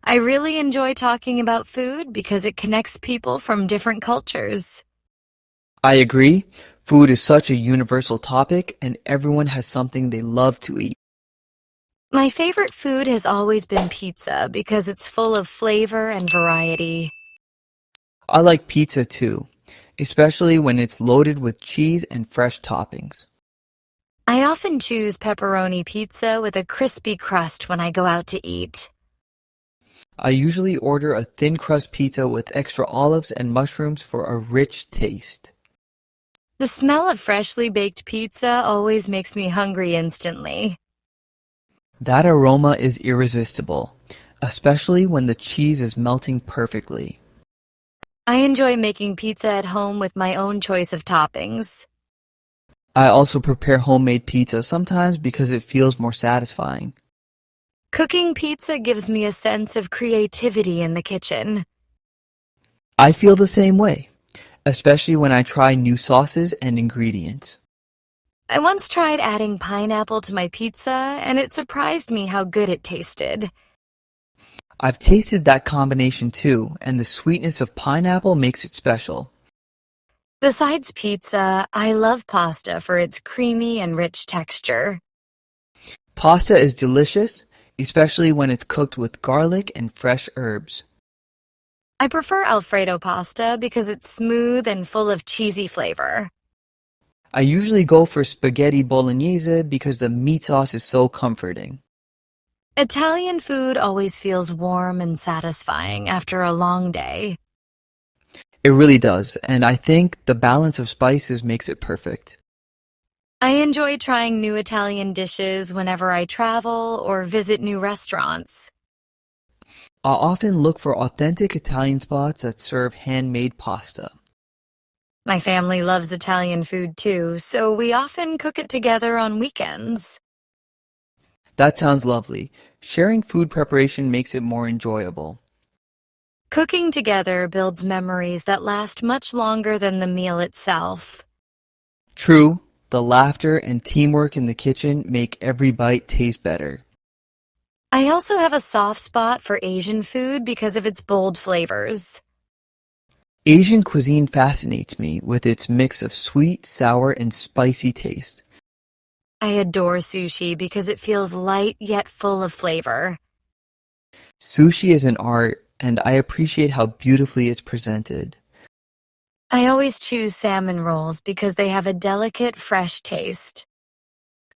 I really enjoy talking about food because it connects people from different cultures. I agree. Food is such a universal topic, and everyone has something they love to eat. My favorite food has always been pizza because it's full of flavor and variety. I like pizza too, especially when it's loaded with cheese and fresh toppings. I often choose pepperoni pizza with a crispy crust when I go out to eat. I usually order a thin crust pizza with extra olives and mushrooms for a rich taste. The smell of freshly baked pizza always makes me hungry instantly. That aroma is irresistible, especially when the cheese is melting perfectly. I enjoy making pizza at home with my own choice of toppings. I also prepare homemade pizza sometimes because it feels more satisfying. Cooking pizza gives me a sense of creativity in the kitchen. I feel the same way, especially when I try new sauces and ingredients. I once tried adding pineapple to my pizza, and it surprised me how good it tasted. I've tasted that combination too, and the sweetness of pineapple makes it special. Besides pizza, I love pasta for its creamy and rich texture. Pasta is delicious, especially when it's cooked with garlic and fresh herbs. I prefer Alfredo pasta because it's smooth and full of cheesy flavor. I usually go for spaghetti bolognese because the meat sauce is so comforting. Italian food always feels warm and satisfying after a long day. It really does, and I think the balance of spices makes it perfect. I enjoy trying new Italian dishes whenever I travel or visit new restaurants. I often look for authentic Italian spots that serve handmade pasta. My family loves Italian food too, so we often cook it together on weekends. That sounds lovely. Sharing food preparation makes it more enjoyable. Cooking together builds memories that last much longer than the meal itself. True, the laughter and teamwork in the kitchen make every bite taste better. I also have a soft spot for Asian food because of its bold flavors. Asian cuisine fascinates me with its mix of sweet, sour, and spicy taste. I adore sushi because it feels light yet full of flavor. Sushi is an art, and I appreciate how beautifully it's presented. I always choose salmon rolls because they have a delicate, fresh taste.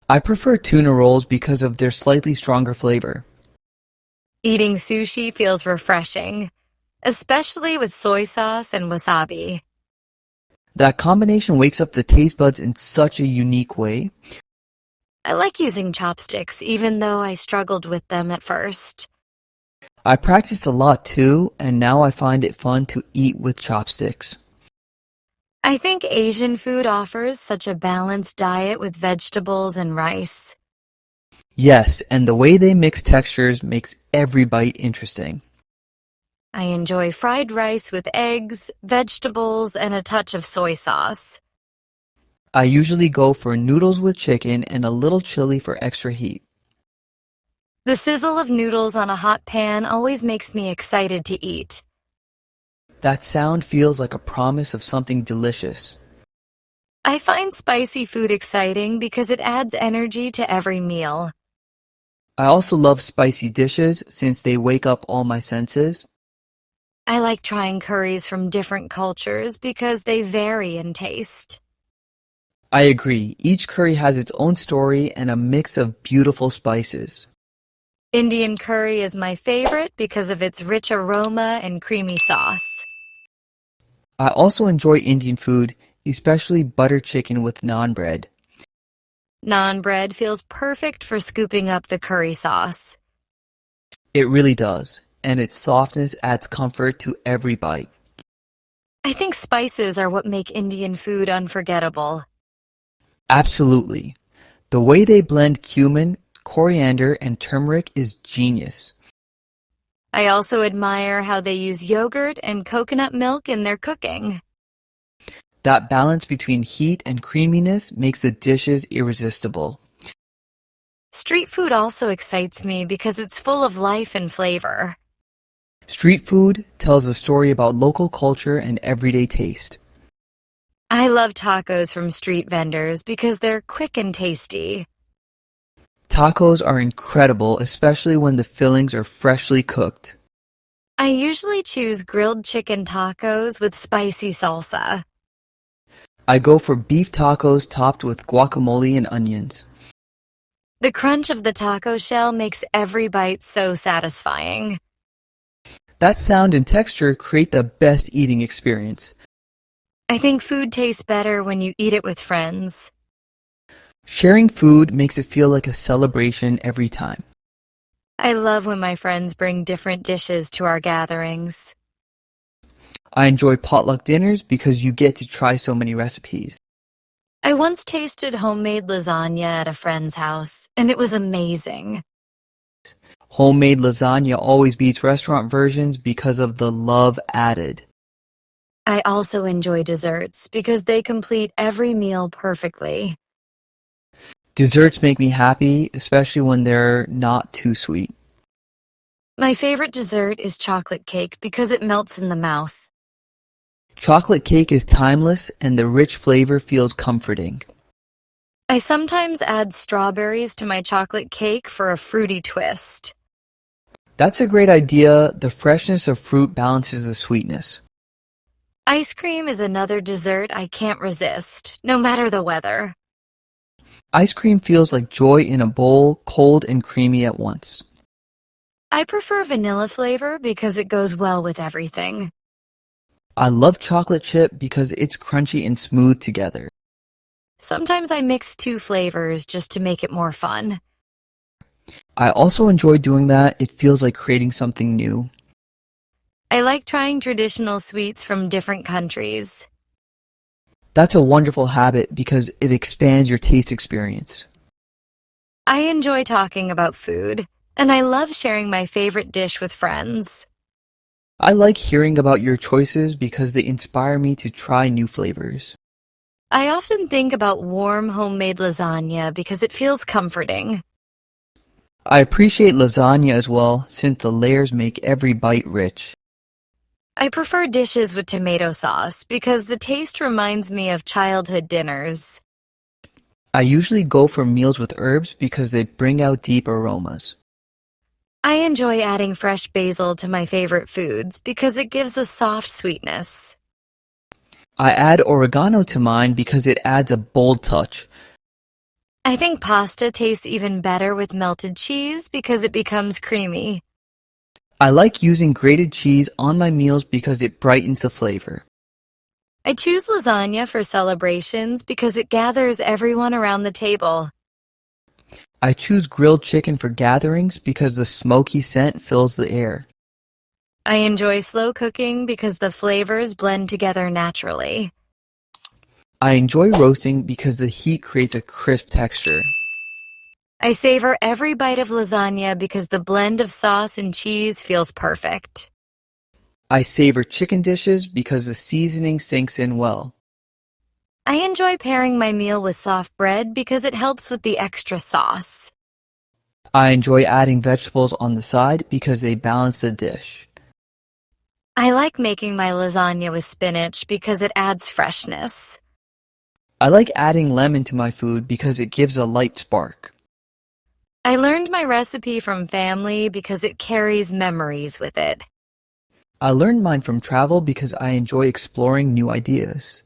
I prefer tuna rolls because of their slightly stronger flavor. Eating sushi feels refreshing, especially with soy sauce and wasabi. That combination wakes up the taste buds in such a unique way. I like using chopsticks even though I struggled with them at first. I practiced a lot too, and now I find it fun to eat with chopsticks. I think Asian food offers such a balanced diet with vegetables and rice. Yes, and the way they mix textures makes every bite interesting. I enjoy fried rice with eggs, vegetables, and a touch of soy sauce. I usually go for noodles with chicken and a little chili for extra heat. The sizzle of noodles on a hot pan always makes me excited to eat. That sound feels like a promise of something delicious. I find spicy food exciting because it adds energy to every meal. I also love spicy dishes since they wake up all my senses. I like trying curries from different cultures because they vary in taste. I agree, each curry has its own story and a mix of beautiful spices. Indian curry is my favorite because of its rich aroma and creamy sauce. I also enjoy Indian food, especially butter chicken with naan bread. Naan bread feels perfect for scooping up the curry sauce. It really does, and its softness adds comfort to every bite. I think spices are what make Indian food unforgettable. Absolutely. The way they blend cumin, coriander, and turmeric is genius. I also admire how they use yogurt and coconut milk in their cooking. That balance between heat and creaminess makes the dishes irresistible. Street food also excites me because it's full of life and flavor. Street food tells a story about local culture and everyday taste. I love tacos from street vendors because they're quick and tasty. Tacos are incredible, especially when the fillings are freshly cooked. I usually choose grilled chicken tacos with spicy salsa. I go for beef tacos topped with guacamole and onions. The crunch of the taco shell makes every bite so satisfying. That sound and texture create the best eating experience. I think food tastes better when you eat it with friends. Sharing food makes it feel like a celebration every time. I love when my friends bring different dishes to our gatherings. I enjoy potluck dinners because you get to try so many recipes. I once tasted homemade lasagna at a friend's house, and it was amazing. Homemade lasagna always beats restaurant versions because of the love added. I also enjoy desserts because they complete every meal perfectly. Desserts make me happy, especially when they're not too sweet. My favorite dessert is chocolate cake because it melts in the mouth. Chocolate cake is timeless and the rich flavor feels comforting. I sometimes add strawberries to my chocolate cake for a fruity twist. That's a great idea. The freshness of fruit balances the sweetness. Ice cream is another dessert I can't resist, no matter the weather. Ice cream feels like joy in a bowl, cold and creamy at once. I prefer vanilla flavor because it goes well with everything. I love chocolate chip because it's crunchy and smooth together. Sometimes I mix two flavors just to make it more fun. I also enjoy doing that. It feels like creating something new. I like trying traditional sweets from different countries. That's a wonderful habit because it expands your taste experience. I enjoy talking about food, and I love sharing my favorite dish with friends. I like hearing about your choices because they inspire me to try new flavors. I often think about warm homemade lasagna because it feels comforting. I appreciate lasagna as well since the layers make every bite rich. I prefer dishes with tomato sauce because the taste reminds me of childhood dinners. I usually go for meals with herbs because they bring out deep aromas. I enjoy adding fresh basil to my favorite foods because it gives a soft sweetness. I add oregano to mine because it adds a bold touch. I think pasta tastes even better with melted cheese because it becomes creamy. I like using grated cheese on my meals because it brightens the flavor. I choose lasagna for celebrations because it gathers everyone around the table. I choose grilled chicken for gatherings because the smoky scent fills the air. I enjoy slow cooking because the flavors blend together naturally. I enjoy roasting because the heat creates a crisp texture. I savor every bite of lasagna because the blend of sauce and cheese feels perfect. I savor chicken dishes because the seasoning sinks in well. I enjoy pairing my meal with soft bread because it helps with the extra sauce. I enjoy adding vegetables on the side because they balance the dish. I like making my lasagna with spinach because it adds freshness. I like adding lemon to my food because it gives a light spark. I learned my recipe from family because it carries memories with it. I learned mine from travel because I enjoy exploring new ideas.